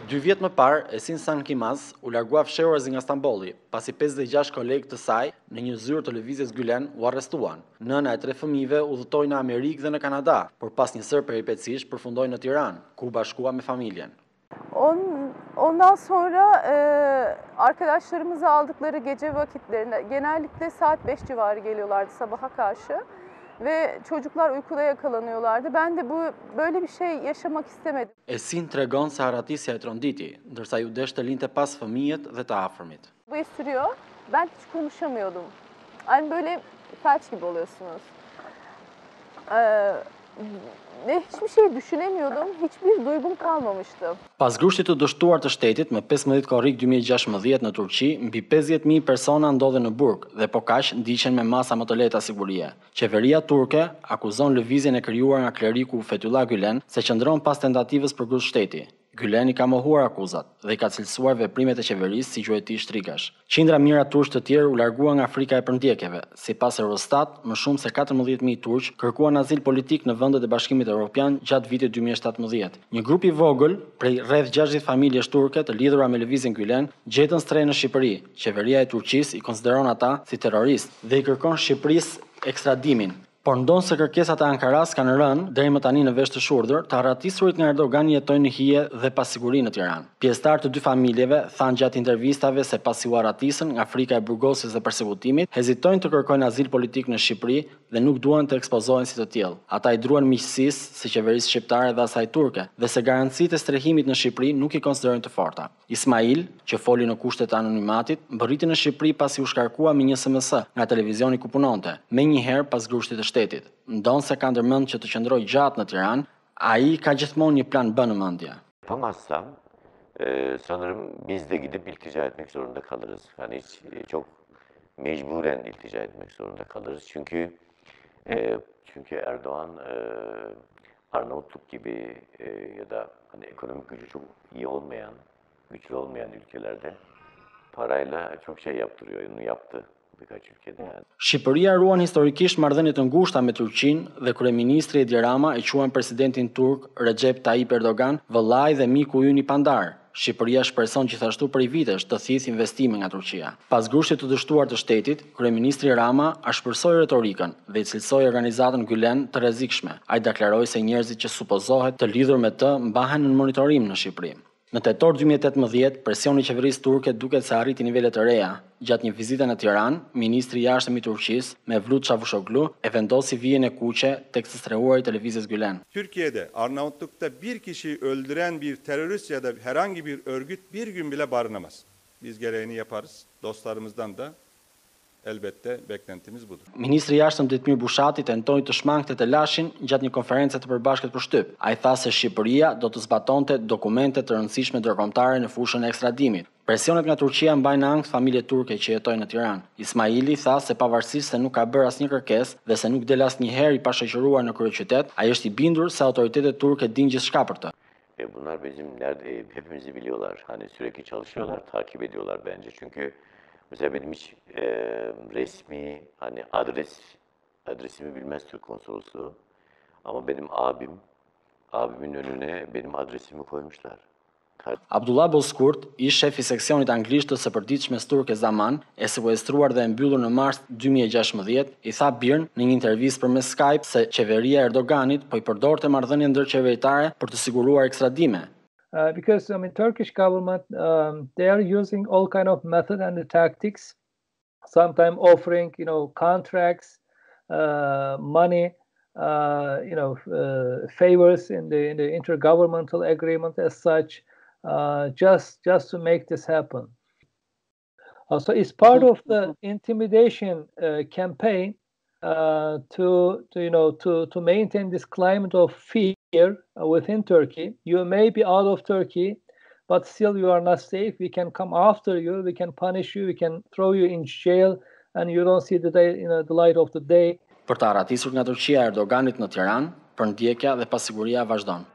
2 vjet më parë, Esin Sankimaz u largua fshehurazi nga Stambolli, pasi 56 kolegë të saj në një zyrë të lëvizjes Gülen u arrestuan. Nëna e 3 fëmijëve udhëtoi në Amerikë dhe në Kanada, por pas një sër peripecish përfundoi në Tiranë, ku u bashkua me familjen. Ondan sonra arkadaşlarımızı aldıkları gece vakitlerinde genellikle saat 5 civarı geliyorlardı sabaha karşı ve çocuklar uykuda yakalanıyorlardı. Ben de böyle bir şey yaşamak istemedim. Esin tregon se harratisja e tronditi, ndërsa ju desh të linte pas fëmijët dhe të afërmit. Bu sürüyor. Ben hiç konuşamıyordum. Hani böyle felç gibi oluyorsunuz. Ve hiçbir şey düşünemiyordum, hiçbir duygum kalmamıştı. Pas grushtit të dështuar të shtetit më 15 korrik 2016 në Turqi, mbi 50.000 persona ndodhen në burg dhe po kaq ndiqen me masa më të lehta sigurie. Qeveria turke akuzon lëvizjen e krijuar nga kleriku Fethullah Gülen se qëndron pas tentativës për grusht shteti. Gülen i ka mohuar akuzat dhe i ka cilësuar veprimet e qeverisë si quajti shtrikash. Qindra mijëra turq të tjerë u larguan nga Afrika e Perëndjekjeve. Sipas Eurostat, më shumë se 14.000 turq kërkuan azil politik në vendet e Bashkimit Evropian gjatë vitit 2017. Një grup i vogël prej rreth 60 familjesh turke të lidhura me lëvizjen Gülen gjetën stre në Shqipëri. Qeveria e Turqisë i konsideron ata si terroristë dhe i kërkon Shqipërisë ekstradimin. Por ndonë se kërkesat e Ankaras kanë rënë deri më tani në vesh të shurdhër, të harratisurit nga Erdogan jetojnë në hije dhe pasiguri në Tiranë. Pjesëtarë të 2 familjeve thanë gjatë intervistave se pasi u harratisën nga frika e burgosjes dhe përsekutimit, hezitojnë të kërkojnë azil politik në Shqipëri dhe nuk duan të ekspozohen si të tillë. Ata i druan miqësisë si qeverisë shqiptare dhe asaj turke, dhe se garancitë e strehimit në Shqipëri nuk i konsiderojnë të forta. Ismail, që foli në kushte të anonimatit, mbërriti në Shqipëri pasi u shkarkua me një SMS nga televizioni ku punonte, menjëherë pas grushtit të shtetit. Ndonë se ka ndërmend që të qëndrojë gjatë në Tiranë, ai ka gjithmonë një plan B në mendje. Yapamazsam sanırım biz de gidip iltica etmek zorunda kalırız. Hani çok mecburen iltica etmek zorunda kalırız. Çünkü Erdoğan Arnavutluk gibi ya da hani ekonomik gücü çok iyi olmayan, güçlü olmayan ülkelerde parayla çok şey yaptırıyor. Onu yaptı. Shqipëria ruan historikisht marrëdhënie të ngushta me Turqinë dhe kryeministri Edi Rama e quan presidentin turk Recep Tayyip Erdogan vëllai dhe miku ynë i pandar. Shqipëria shpreson gjithashtu prej vitesh të thithë investime nga Turqia. Pas grushtit të dështuar të shtetit, kryeministri Rama ashpërsoi retorikën dhe i cilësoi organizatën Gülen të rrezikshme. Ai deklaroi se njerëzit që supozohet të lidhur me të mbahen në monitorim në Shqipëri. Në tetor 2018, presioni i qeverisë turke duket se arriti nivele të reja. Gjatë një vizite në Tiranë, ministri i jashtëm i Turqisë, Mevlut Çavuşoglu, e vendosi vijën e kuqe tek së strehuari televizjes Gülen. Türkiye'de, Arnavutluk'ta bir kişiyi öldüren bir terörist ya da herhangi bir örgüt bir gün bile barınamaz. Biz gereğini yaparız. Dostlarımızdan da elbette beklentimiz budur. Ministri i jashtëm Detmir Bushati tentoi të shmangte të lashin gjatë një konference të përbashkët për shtyp. Ai tha se Shqipëria do të zbatonte dokumente të rëndësishme ndërkombëtare në fushën e ekstradimit. Presionet nga Turqia mbajnë ankth familjet turke që jetojnë në Tiranë. Ismaili tha se pavarësisht se nuk ka bërë asnjë kërkesë dhe se nuk del asnjëherë i pashoqëruar në kryeqytet, ai është i bindur se autoritetet turke dinë gjithçka për të. Bunlar bizim hepimizi biliyorlar. Hani sürekli çalışıyorlar, takip ediyorlar bence. Çünkü mesela benim hiç resmi hani adresimi bilmez Türk konsolosluğu. Ama benim abimin önüne benim adresimi koymuşlar. Abdullah Bozkurt, ish shefi seksionit anglisht të së përditshmes turke Zaman, e sekuestruar dhe e mbyllur në mars 2016, i tha Birn në një intervistë përmes Skype se qeveria e Erdoganit po i përdorte marrëdhënie ndërqeveritare për të siguruar ekstradime. Because Turkish government they are using all kind of method and tactics, sometimes offering contracts, money, favors in the intergovernmental agreement as such, just to make this happen. So it's part of the intimidation campaign to maintain this climate of fear within Turkey. You may be out of Turkey, but still you are not safe. We can come after you, we can punish you, we can throw you in jail, and you don't see the light of the day. Për të harratisur nga Turqia Erdoganit në Tiranë, përndjekja dhe pasiguria vazhdon.